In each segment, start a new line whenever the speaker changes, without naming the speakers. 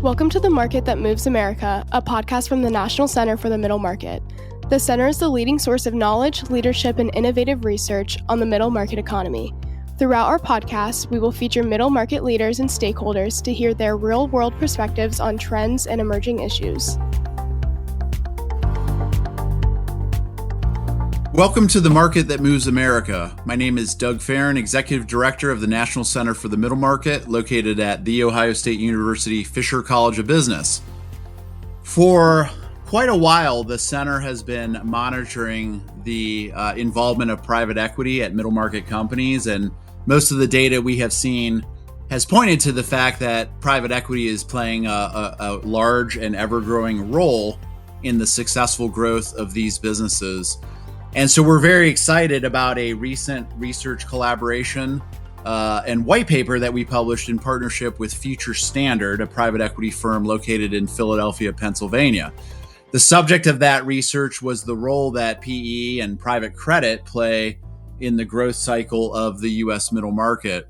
Welcome to The Market That Moves America, a podcast from the National Center for the Middle Market. The center is the leading source of knowledge, leadership, and innovative research on the middle market economy. Throughout our podcast, we will feature middle market leaders and stakeholders to hear their real-world perspectives on trends and emerging issues.
Welcome to The Market That Moves America. My name is Doug Farren, Executive Director of the National Center for the Middle Market, located at The Ohio State University Fisher College of Business. For quite a while, the center has been monitoring the involvement of private equity at middle market companies, and most of the data we have seen has pointed to the fact that private equity is playing a large and ever-growing role in the successful growth of these businesses. And so we're very excited about a recent research collaboration and white paper that we published in partnership with Future Standard, a private equity firm located in Philadelphia, Pennsylvania. The subject of that research was the role that PE and private credit play in the growth cycle of the U.S. middle market.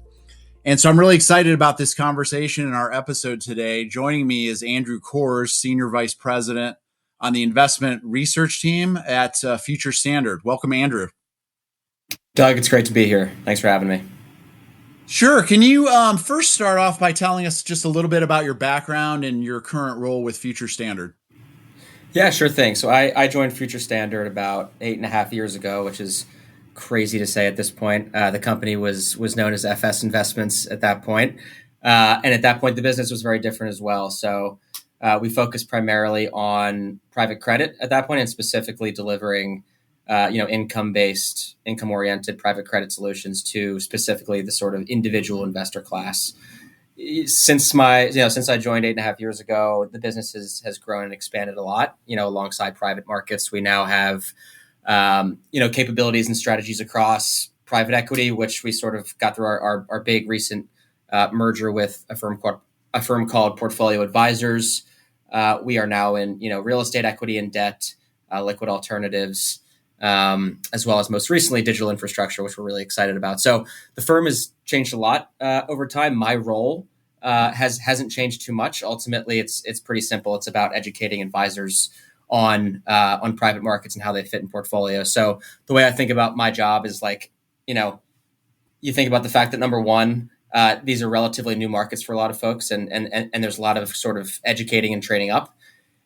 And so I'm really excited about this conversation in our episode today. Joining me is Andrew Korz, Senior Vice President on the investment research team at Future Standard. Welcome, Andrew.
Doug, it's great to be here. Thanks for having me.
Sure. Can you first start off by telling us just a little bit about your background and your current role with Future Standard?
Yeah, sure thing. So I joined Future Standard about 8.5 years ago, which is crazy to say at this point. The company was known as FS Investments at that point. And at that point, the business was very different as well. So we focused primarily on private credit at that point, and specifically delivering, income-based, income-oriented private credit solutions to specifically the sort of individual investor class. Since I joined 8.5 years ago, the business has grown and expanded a lot. Alongside private markets, we now have capabilities and strategies across private equity, which we sort of got through our big recent merger with a firm called Portfolio Advisors. We are now in, real estate equity and debt, liquid alternatives, as well as most recently digital infrastructure, which we're really excited about. So the firm has changed a lot over time. My role hasn't changed too much. Ultimately, it's pretty simple. It's about educating advisors on private markets and how they fit in portfolios. So the way I think about my job is you think about the fact that number one, these are relatively new markets for a lot of folks, and there's a lot of sort of educating and training up.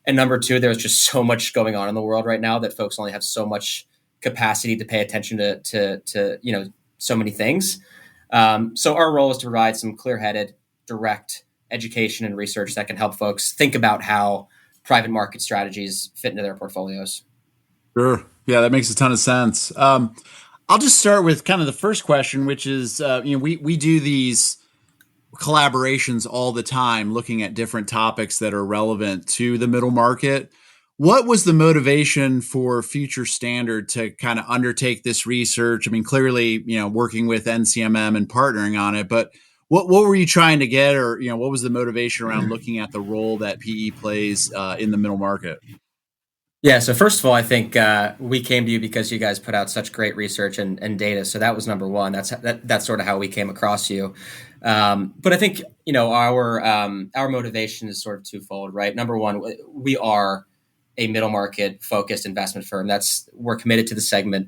And number two, there's just so much going on in the world right now that folks only have so much capacity to pay attention to so many things. So our role is to provide some clear-headed, direct education and research that can help folks think about how private market strategies fit into their portfolios.
Sure. Yeah, that makes a ton of sense. I'll just start with kind of the first question, which is, we do these collaborations all the time, looking at different topics that are relevant to the middle market. What was the motivation for Future Standard to kind of undertake this research? I mean, clearly, working with NCMM and partnering on it, but what were you trying to get, or, what was the motivation around looking at the role that PE plays in the middle market?
Yeah. So first of all, I think we came to you because you guys put out such great research and data. So that was number one. That's sort of how we came across you. But I think our motivation is sort of twofold, right? Number one, we are a middle market focused investment firm. We're committed to the segment.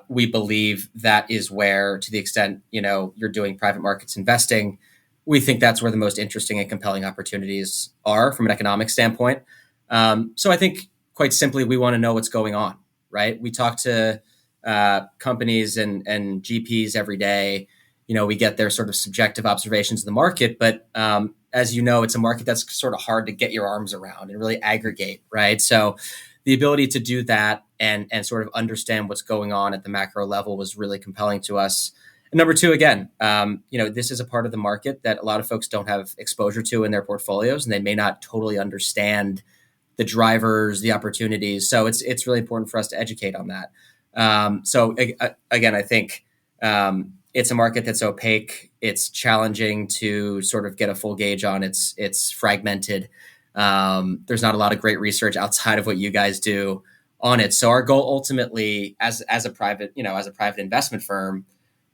We believe that is where, to the extent you're doing private markets investing, we think that's where the most interesting and compelling opportunities are from an economic standpoint. So I think, quite simply, we want to know what's going on, right? We talk to companies and GPs every day. We get their sort of subjective observations of the market, but as you know, it's a market that's sort of hard to get your arms around and really aggregate, right? So the ability to do that and sort of understand what's going on at the macro level was really compelling to us. And number two, again, this is a part of the market that a lot of folks don't have exposure to in their portfolios, and they may not totally understand the drivers, the opportunities. So it's really important for us to educate on that. So again, I think it's a market that's opaque. It's challenging to sort of get a full gauge on. It's fragmented. There's not a lot of great research outside of what you guys do on it. So our goal ultimately, as a private investment firm,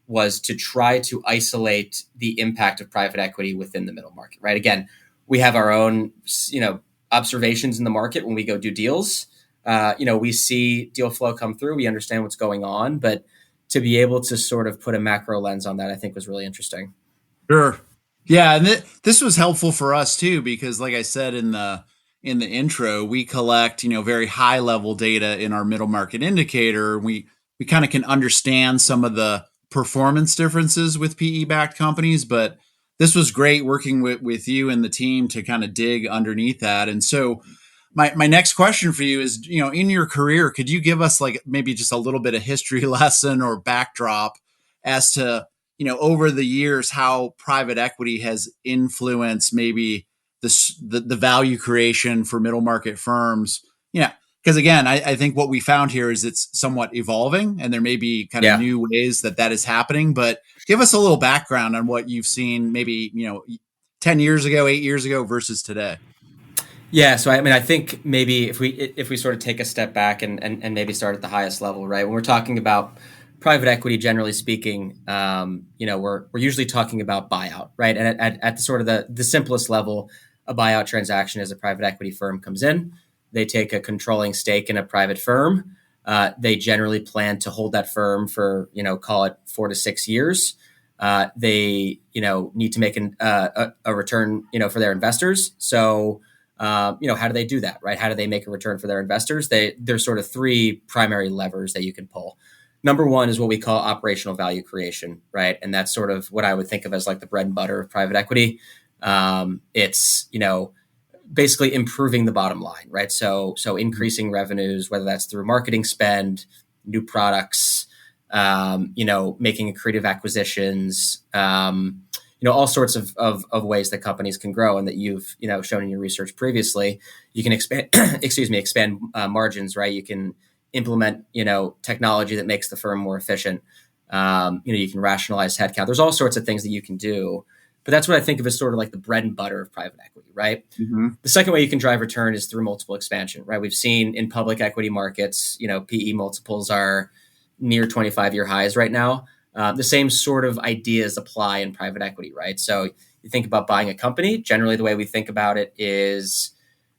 was to try to isolate the impact of private equity within the middle market, right? Again, We have our own, observations in the market when we go do deals. We see deal flow come through. We understand what's going on, but to be able to sort of put a macro lens on that, I think was really interesting.
Sure. Yeah, and this was helpful for us too because, like I said in the intro, we collect very high level data in our middle market indicator. We kind of can understand some of the performance differences with PE backed companies, but this was great working with you and the team to kind of dig underneath that. And so, my next question for you is, in your career, could you give us like maybe just a little bit of history lesson or backdrop as to over the years, how private equity has influenced maybe the value creation for middle market firms. Because again, I think what we found here is it's somewhat evolving, and there may be kind of
Yeah.
new ways that is happening. But give us a little background on what you've seen, maybe 10 years ago, 8 years ago versus today.
Yeah, so I think maybe if we sort of take a step back and maybe start at the highest level, right? When we're talking about private equity, generally speaking, we're usually talking about buyout, right? And at the sort of the simplest level, a buyout transaction is a private equity firm comes in, they take a controlling stake in a private firm. They generally plan to hold that firm for call it 4 to 6 years. They need to make a return for their investors. So how do they do that, right? How do they make a return for their investors? There's sort of three primary levers that you can pull. Number one is what we call operational value creation, right? And that's sort of what I would think of as like the bread and butter of private equity. It's basically improving the bottom line, right? So increasing revenues, whether that's through marketing spend, new products, making accretive acquisitions, all sorts of ways that companies can grow, and that you've shown in your research previously. You can expand, expand margins, right? You can implement technology that makes the firm more efficient. You can rationalize headcount. There's all sorts of things that you can do, but that's what I think of as sort of like the bread and butter of private equity, right?
Mm-hmm.
The second way you can drive return is through multiple expansion, right? We've seen in public equity markets, PE multiples are near 25-year highs right now. The same sort of ideas apply in private equity, right? So you think about buying a company. Generally, the way we think about it is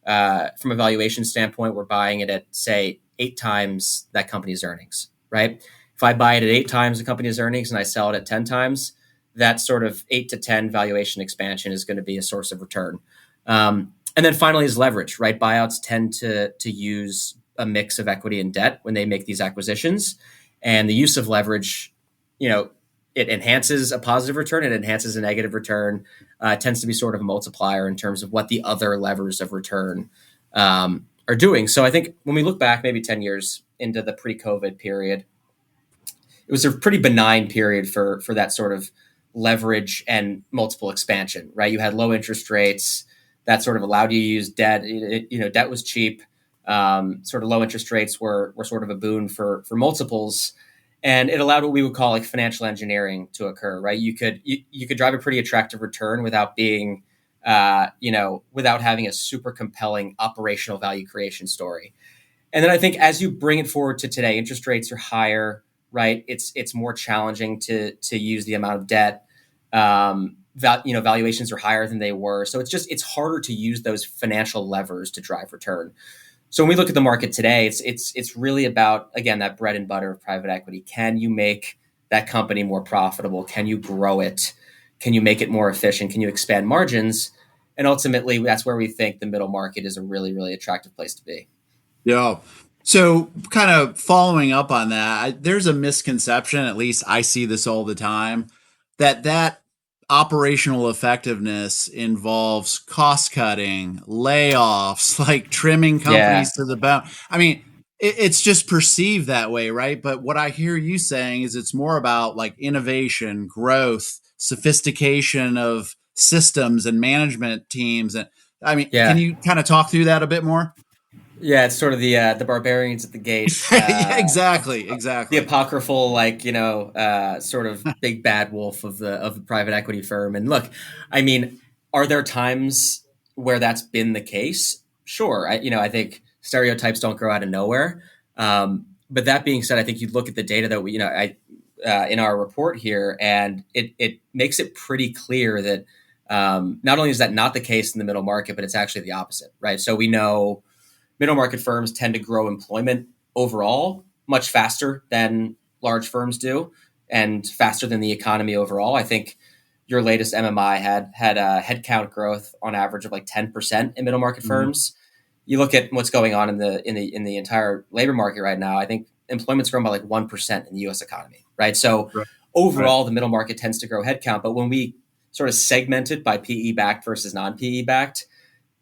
from a valuation standpoint, we're buying it at, say, 8 times that company's earnings, right? If I buy it at 8 times the company's earnings and I sell it at 10 times, that sort of 8 to 10 valuation expansion is going to be a source of return. And then finally is leverage, right? Buyouts tend to use a mix of equity and debt when they make these acquisitions. And the use of leverage, it enhances a positive return, it enhances a negative return. It tends to be sort of a multiplier in terms of what the other levers of return are doing. So I think when we look back maybe 10 years into the pre-COVID period, it was a pretty benign period for that sort of leverage and multiple expansion, right? You had low interest rates that sort of allowed you to use debt. Debt was cheap. Sort of low interest rates were sort of a boon for multiples. And it allowed what we would call like financial engineering to occur, right? You could drive a pretty attractive return without being, without having a super compelling operational value creation story. And then I think as you bring it forward to today, interest rates are higher, right? It's more challenging to use the amount of debt. Valuations are higher than they were, so it's harder to use those financial levers to drive return. So when we look at the market today, it's really about, again, that bread and butter of private equity. Can you make that company more profitable? Can you grow it? Can you make it more efficient? Can you expand margins? And ultimately, that's where we think the middle market is a really, really attractive place to be.
Yeah. So kind of following up on that, there's a misconception, at least I see this all the time, that operational effectiveness involves cost cutting, layoffs, like trimming
Yeah.
companies to the bone. I mean, it's just perceived that way, right? But what I hear you saying is it's more about like innovation, growth, sophistication of systems and management teams. And I mean, can
Yeah.
you kind of talk through that a bit more?
Yeah, it's sort of the barbarians at the gate,
Yeah, exactly,
the
exactly.
apocryphal, sort of big bad wolf of the private equity firm. And look, I mean, are there times where that's been the case? Sure, I think stereotypes don't grow out of nowhere. But that being said, I think you look at the data that we, in our report here, and it makes it pretty clear that Not only is that not the case in the middle market, but it's actually the opposite, right? So we know middle market firms tend to grow employment overall much faster than large firms do, and faster than the economy overall. I think your latest MMI had a headcount growth on average of like 10% in middle market firms. You look at what's going on in the entire labor market right now. I think employment's grown by like 1% in the U.S. economy, right? So overall, the middle market tends to grow headcount, but when we sort of segment it by PE backed versus non PE backed,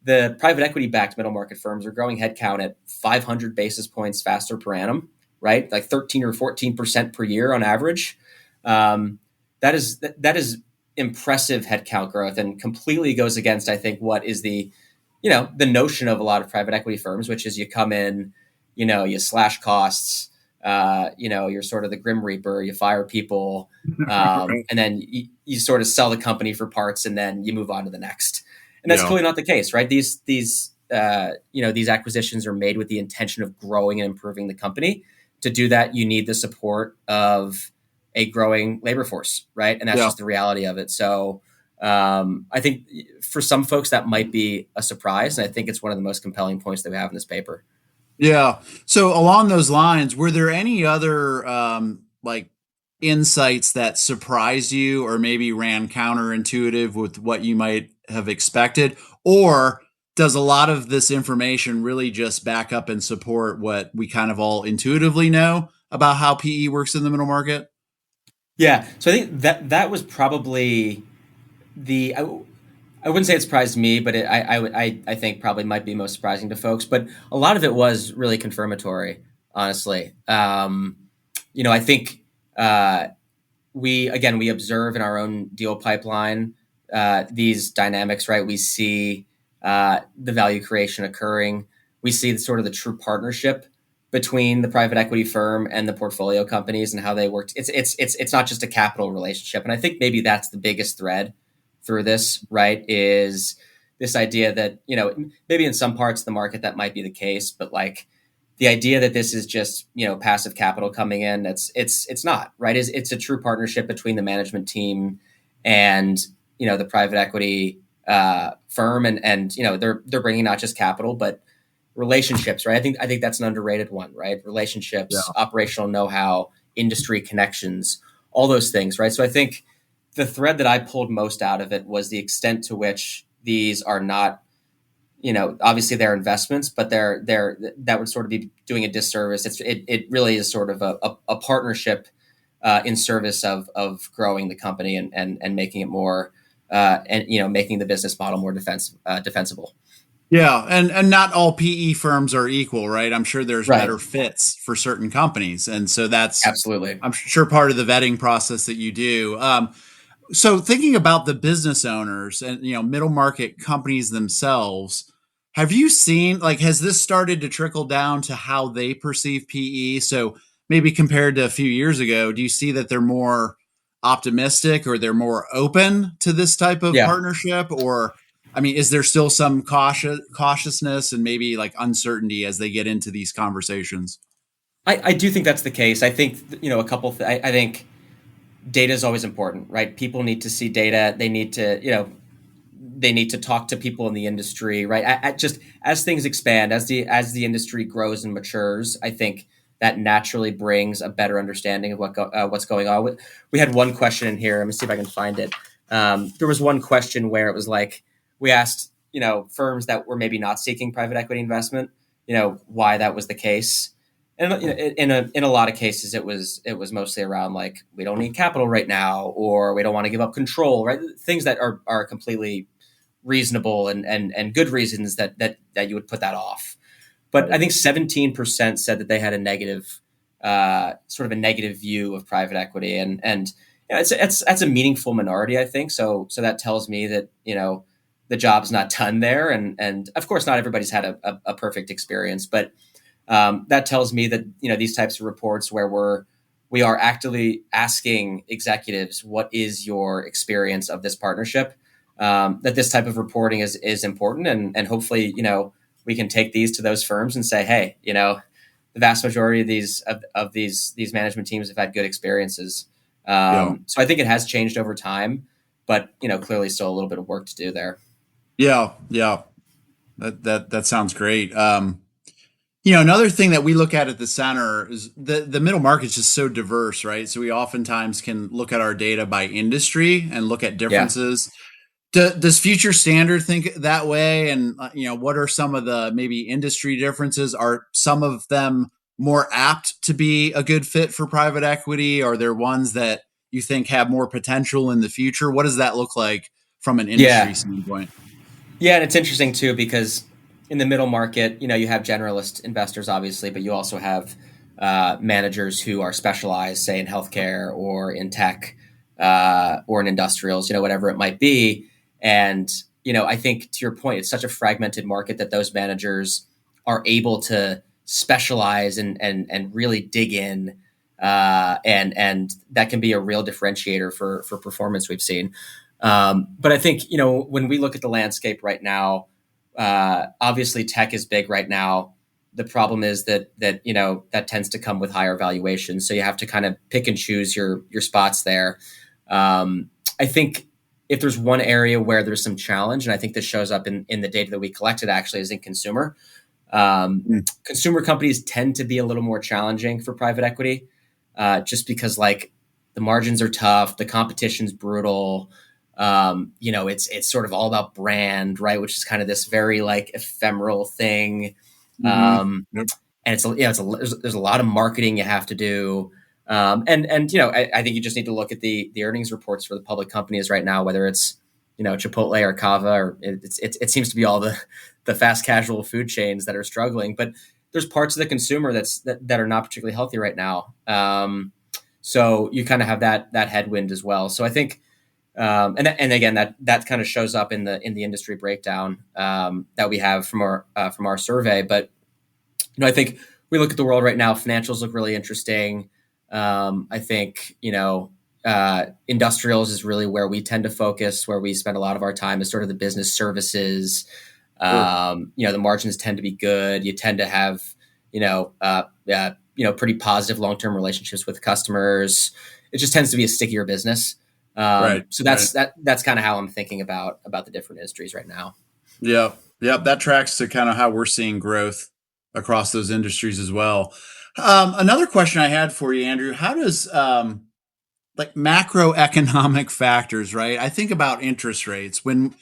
the private equity backed middle market firms are growing headcount at 500 basis points faster per annum, right? Like 13 or 14% per year on average. That is impressive headcount growth, and completely goes against, I think, what is the notion of a lot of private equity firms, which is you come in, you slash costs, you're sort of the grim reaper, you fire people, and then you sort of sell the company for parts, and then you move on to the next. And that's clearly not the case, right? These acquisitions are made with the intention of growing and improving the company. To do that, you need the support of a growing labor force, right? And that's just the reality of it. So I think for some folks that might be a surprise, and I think it's one of the most compelling points that we have in this paper.
Yeah. So along those lines, were there any other insights that surprised you or maybe ran counterintuitive with what you might have expected? Or does a lot of this information really just back up and support what we kind of all intuitively know about how PE works in the middle market?
Yeah. So I think that was probably I wouldn't say it surprised me, but I think probably might be most surprising to folks. But a lot of it was really confirmatory, honestly. I think we observe in our own deal pipeline these dynamics, right? We see the value creation occurring. We see sort of the true partnership between the private equity firm and the portfolio companies and how they work. It's not just a capital relationship, and I think maybe that's the biggest thread through this, right? Is this idea that maybe in some parts of the market that might be the case, but like the idea that this is just passive capital coming in, it's not, right? It's a true partnership between the management team and the private equity firm, and they're bringing not just capital but relationships, right? I think that's an underrated one, right? Relationships, operational know-how, industry connections, all those things, right? So I think the thread that I pulled most out of it was the extent to which these are not, obviously they're investments, but that would sort of be doing a disservice. It really is sort of a partnership in service of growing the company and making it more making the business model more defensible.
Yeah, and not all PE firms are equal, right? I'm sure there's better fits for certain companies, and so that's
absolutely,
I'm sure, part of the vetting process that you do. So thinking about the business owners and middle market companies themselves, have you seen, has this started to trickle down to how they perceive PE? So maybe compared to a few years ago, do you see that they're more optimistic or they're more open to this type of partnership? Or is there still some cautiousness and maybe uncertainty as they get into these conversations?
I do think that's the case. I think I think data is always important, right? People need to see data. They need to talk to people in the industry, right? Just as things expand, as the industry grows and matures, I think that naturally brings a better understanding of what's going on. We had one question in here. Let me see if I can find it. There was one question where it was like, we asked, firms that were maybe not seeking private equity investment, why that was the case. And in a lot of cases, it was mostly around like, we don't need capital right now, or we don't want to give up control, right? Things that are completely reasonable and good reasons that you would put that off. But I think 17% said that they had a negative, sort of a negative view of private equity, and that's a meaningful minority, I think. So that tells me that the job's not done there, and of course not everybody's had a perfect experience, but that tells me that these types of reports where we are actively asking executives, what is your experience of this partnership, that this type of reporting is important, and hopefully we can take these to those firms and say, hey, the vast majority of these management teams have had good experiences. So I think it has changed over time. but clearly still a little bit of work to do there.
Yeah, yeah, that sounds great. Another thing that we look at the center is the middle market is just so diverse, right? So we oftentimes can look at our data by industry and look at
Yeah.
differences. Does Future Standard think that way? And what are some of the maybe industry differences? Are some of them more apt to be a good fit for private equity? Are there ones that you think have more potential in the future? What does that look like from an industry
Yeah.
standpoint?
Yeah, and it's interesting too because in the middle market, you have generalist investors, obviously, but you also have managers who are specialized, say, in healthcare or in tech or in industrials, whatever it might be. And I think to your point, it's such a fragmented market that those managers are able to specialize and really dig in, and that can be a real differentiator for performance we've seen. But I think, when we look at the landscape right now, obviously tech is big right now. The problem is that tends to come with higher valuations. So you have to kind of pick and choose your spots there. I think if there's one area where there's some challenge, and I think this shows up in the data that we collected actually is in consumer. Consumer companies tend to be a little more challenging for private equity, just because like the margins are tough, the competition's brutal. It's sort of all about brand, right? Which is kind of this very like ephemeral thing.
Yep.
And there's a lot of marketing you have to do. I think you just need to look at the earnings reports for the public companies right now, whether it's, Chipotle or Cava, or it seems to be all the fast casual food chains that are struggling, but there's parts of the consumer that are not particularly healthy right now. So you kind of have that headwind as well. So I think, and again, that kind of shows up in the industry breakdown that we have from our survey. But I think we look at the world right now. Financials look really interesting. I think industrials is really where we tend to focus, where we spend a lot of our time is sort of the business services. Sure. The margins tend to be good. You tend to have pretty positive long-term relationships with customers. It just tends to be a stickier business.
Right.
So that's kind of how I'm thinking about the different industries right now.
Yeah. Yeah. That tracks to kind of how we're seeing growth across those industries as well. Another question I had for you, Andrew, how does like macroeconomic factors, right? I think about interest rates. When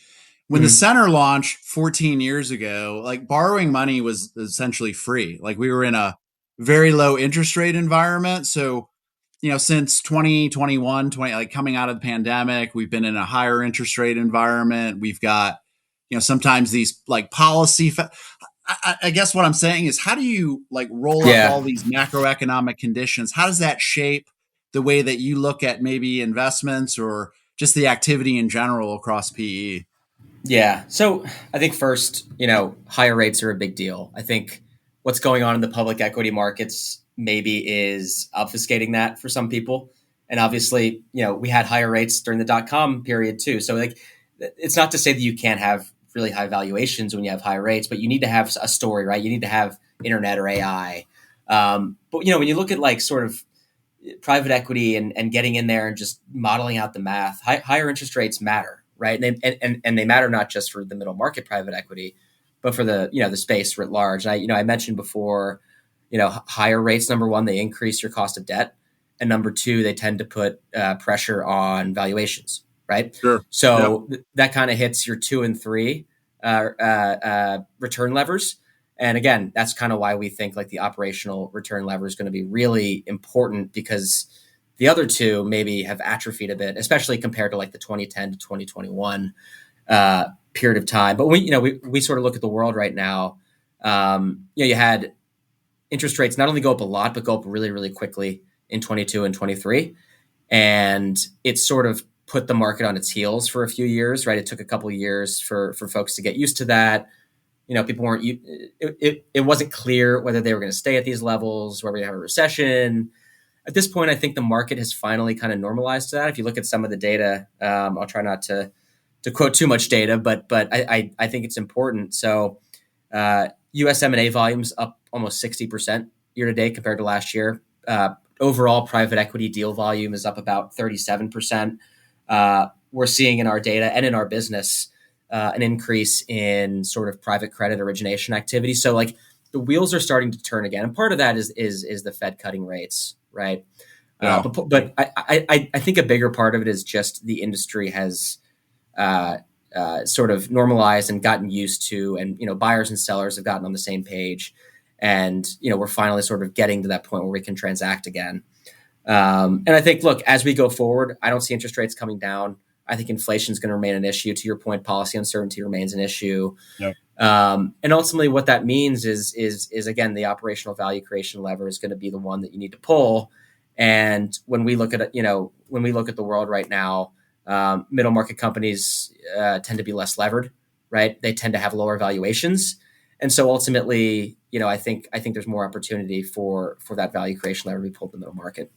the center launched 14 years ago, like borrowing money was essentially free. Like we were in a very low interest rate environment. So, since 2021, like coming out of the pandemic, we've been in a higher interest rate environment. We've got, sometimes these like policy. I guess what I'm saying is, how do you like roll up all these macroeconomic conditions? How does that shape the way that you look at maybe investments or just the activity in general across PE?
Yeah. So I think first, higher rates are a big deal. I think what's going on in the public equity markets maybe is obfuscating that for some people. And obviously, we had higher rates during the .com period too. So like, it's not to say that you can't have really high valuations when you have high rates, but you need to have a story, right? You need to have internet or AI. But when you look at like sort of private equity and getting in there and just modeling out the math, higher interest rates matter, right? And they matter not just for the middle market private equity, but for the the space writ large. And I mentioned before, higher rates, number one, they increase your cost of debt, and number two, they tend to put pressure on valuations, right?
Sure.
So that kind of hits your 2 and 3 return levers. And again, that's kind of why we think like the operational return lever is going to be really important, because the other two maybe have atrophied a bit, especially compared to like the 2010 to 2021 period of time. But we sort of look at the world right now. You had interest rates not only go up a lot, but go up really, really quickly in 22 and 23. And it sort of put the market on its heels for a few years, right? It took a couple of years for folks to get used to that. People weren't, it wasn't clear whether they were going to stay at these levels, whether we have a recession. At this point, I think the market has finally kind of normalized to that. If you look at some of the data, I'll try not to quote too much data, but I think it's important. So U.S. M&A volumes up almost 60% year to date compared to last year. Overall, private equity deal volume is up about 37%. we're seeing in our data and in our business an increase in sort of private credit origination activity. So like the wheels are starting to turn again, and part of that is the Fed cutting rates, right?
Yeah.
But I think a bigger part of it is just the industry has sort of normalized and gotten used to, and buyers and sellers have gotten on the same page, and we're finally sort of getting to that point where we can transact again. And I think, look, as we go forward, I don't see interest rates coming down. I think inflation is going to remain an issue. To your point, policy uncertainty remains an issue.
Yep.
And ultimately, what that means is again, the operational value creation lever is going to be the one that you need to pull. And when we look at the world right now, middle market companies tend to be less levered, right? They tend to have lower valuations, and so ultimately, I think there's more opportunity for that value creation lever to be pulled in the middle market.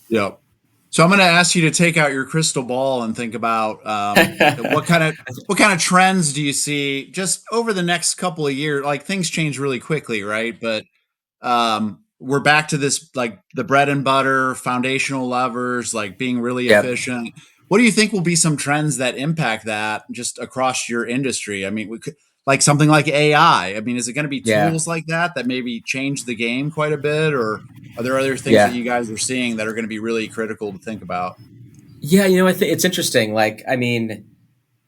Yeah. So I'm going to ask you to take out your crystal ball and think about what kind of trends do you see just over the next couple of years? Like things change really quickly, right? But we're back to this, like the bread and butter foundational levers, like being really efficient. What do you think will be some trends that impact that just across your industry? I mean, we could like something like AI. I mean, is it going to be tools like that maybe change the game quite a bit, or are there other things that you guys are seeing that are going to be really critical to think about?
Yeah, I think it's interesting. Like, I mean,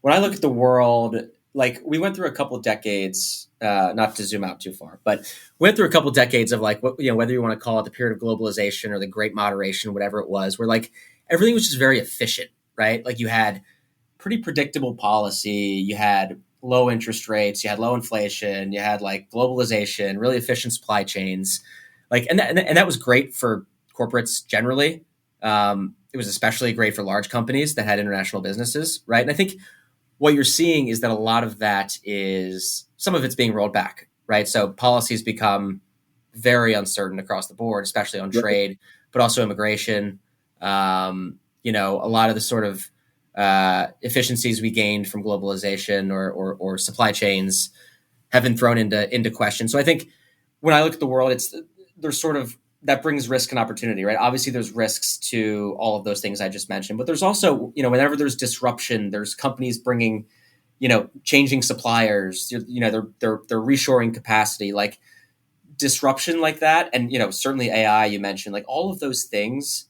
when I look at the world, like we went through a couple of decades, not to zoom out too far, but went through a couple of decades of like, whether you want to call it the period of globalization or the great moderation, whatever it was, where like everything was just very efficient, right? Like you had pretty predictable policy, you had low interest rates, you had low inflation, you had like globalization, really efficient supply chains. Like, and that was great for corporates generally. It was especially great for large companies that had international businesses, right? And I think what you're seeing is that a lot of that is, some of it's being rolled back, right? So policies become very uncertain across the board, especially on trade, but also immigration. A lot of the sort of efficiencies we gained from globalization or supply chains have been thrown into question. So I think when I look at the world, there's sort of, that brings risk and opportunity, right? Obviously, there's risks to all of those things I just mentioned, but there's also, whenever there's disruption, there's companies bringing, changing suppliers, they're reshoring capacity, like disruption like that, and certainly AI you mentioned, like all of those things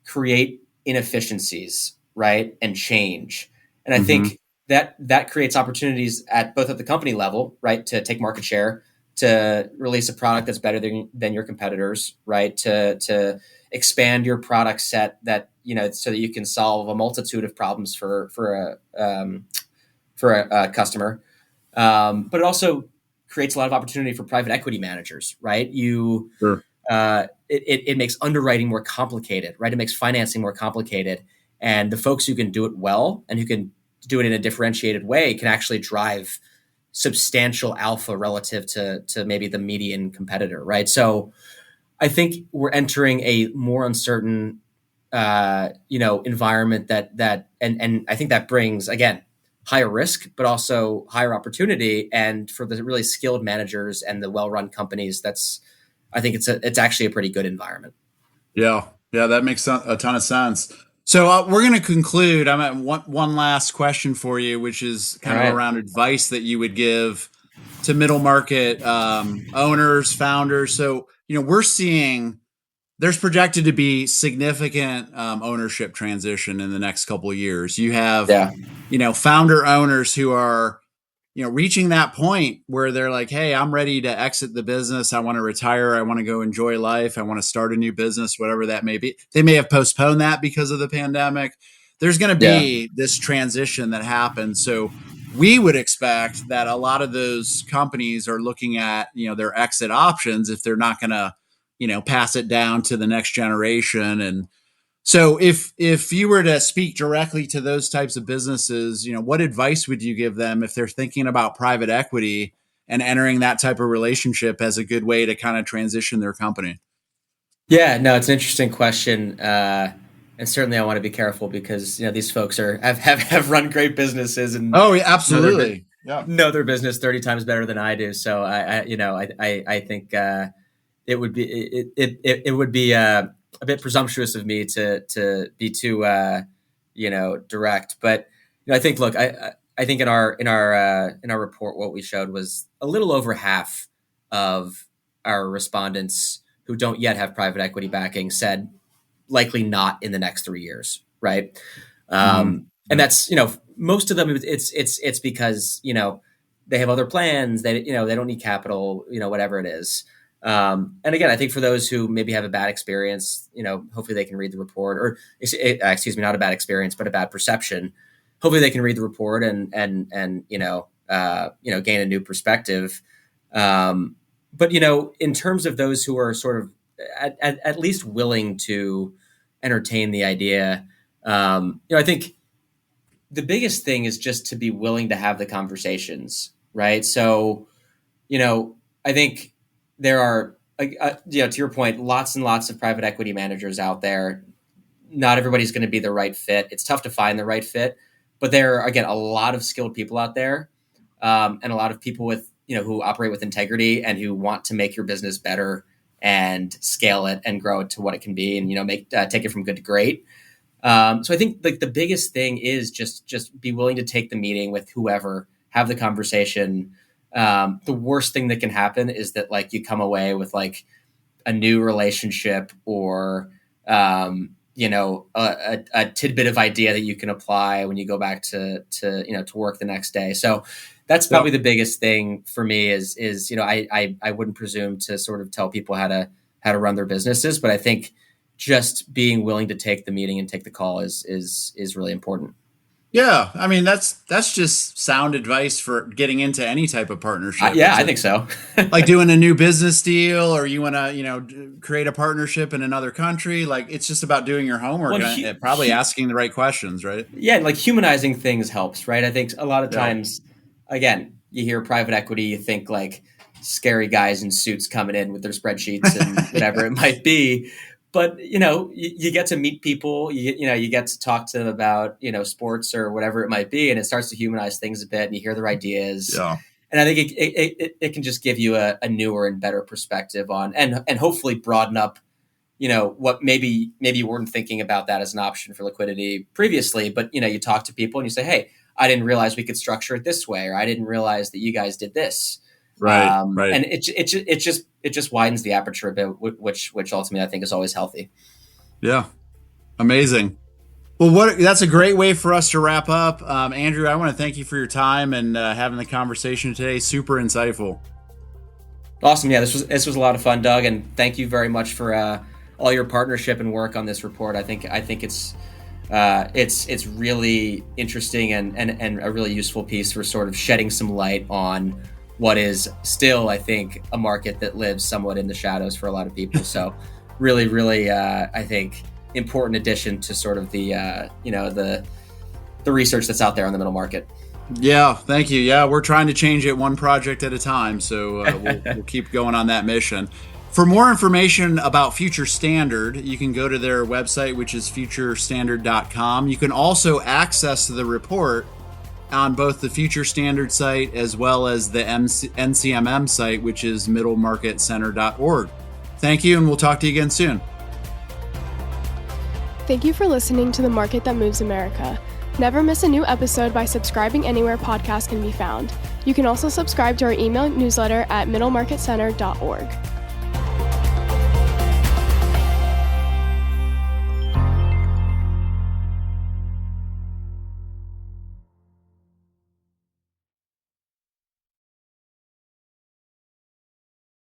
create inefficiencies, right, and change, and I think that creates opportunities at the company level, right, to take market share, to release a product that's better than your competitors, right? To expand your product set that, so that you can solve a multitude of problems for a customer. But it also creates a lot of opportunity for private equity managers, right? It makes underwriting more complicated, right? It makes financing more complicated. And the folks who can do it well and who can do it in a differentiated way can actually drive substantial alpha relative to maybe the median competitor, right? So I think we're entering a more uncertain, environment that I think that brings, again, higher risk, but also higher opportunity. And for the really skilled managers and the well-run companies, I think it's actually a pretty good environment.
Yeah, that makes a ton of sense. So we're going to conclude. I'm at one last question for you, which is kind of around advice that you would give to middle market owners, founders. So, we're seeing there's projected to be significant ownership transition in the next couple of years. You have, founder owners who are, reaching that point where they're like, hey, I'm ready to exit the business. I want to retire. I want to go enjoy life. I want to start a new business, whatever that may be. They may have postponed that because of the pandemic. There's going to be this transition that happens. So we would expect that a lot of those companies are looking at, their exit options if they're not going to, pass it down to the next generation. And so if you were to speak directly to those types of businesses, what advice would you give them if they're thinking about private equity and entering that type of relationship as a good way to kind of transition their company?
Yeah, no, it's an interesting question. And certainly I want to be careful because, these folks have run great businesses and
absolutely.
Know their business 30 times better than I do. So I think it would be a bit presumptuous of me to be too direct. But I think, look, I think in our report, what we showed was a little over half of our respondents who don't yet have private equity backing said likely not in the next 3 years, right? And that's most of them. It's because they have other plans. They don't need capital. Whatever it is. And again, I think for those who maybe have a bad experience, hopefully they can read the report, or excuse me, not a bad experience, but a bad perception. Hopefully they can read the report and gain a new perspective. But in terms of those who are sort of at least willing to entertain the idea, I think the biggest thing is just to be willing to have the conversations, right? So, I think there are, to your point, lots and lots of private equity managers out there. Not everybody's going to be the right fit. It's tough to find the right fit, but there are, again, a lot of skilled people out there, and a lot of people with, who operate with integrity and who want to make your business better and scale it and grow it to what it can be, and take it from good to great. So I think the biggest thing is just be willing to take the meeting with whoever, have the conversation. The worst thing that can happen is that you come away with a new relationship or a tidbit of idea that you can apply when you go back to work the next day. So that's probably the biggest thing for me is I wouldn't presume to sort of tell people how to run their businesses, but I think just being willing to take the meeting and take the call is really important.
Yeah. I mean, that's just sound advice for getting into any type of partnership.
I think so.
Like doing a new business deal, or you want to, create a partnership in another country. It's just about doing your homework and probably asking the right questions, right?
Yeah. Humanizing things helps, right? I think a lot of times, again, you hear private equity, you think scary guys in suits coming in with their spreadsheets and whatever it might be. But, you get to meet people, you get to talk to them about, sports or whatever it might be. And it starts to humanize things a bit, and you hear their ideas.
Yeah.
And I think it can just give you a newer and better perspective on, and hopefully broaden up, what maybe you weren't thinking about that as an option for liquidity previously. But, you talk to people and you say, hey, I didn't realize we could structure it this way, or I didn't realize that you guys did this.
Right. Right.
And it just widens the aperture a bit, which ultimately I think is always healthy.
Yeah. Amazing. Well, that's a great way for us to wrap up. Andrew, I want to thank you for your time and having the conversation today. Super insightful.
Awesome. Yeah, this was a lot of fun, Doug, and thank you very much for all your partnership and work on this report. I think it's really interesting and a really useful piece for sort of shedding some light on what is still, I think, a market that lives somewhat in the shadows for a lot of people. So really, really, I think, important addition to sort of the research that's out there on the middle market.
Yeah, thank you. Yeah, we're trying to change it one project at a time. So we'll keep going on that mission. For more information about Future Standard, you can go to their website, which is futurestandard.com. You can also access the report on both the Future Standard site as well as the NCMM site, which is middlemarketcenter.org. Thank you, and we'll talk to you again soon.
Thank you for listening to The Market That Moves America. Never miss a new episode by subscribing anywhere podcasts can be found. You can also subscribe to our email newsletter at middlemarketcenter.org.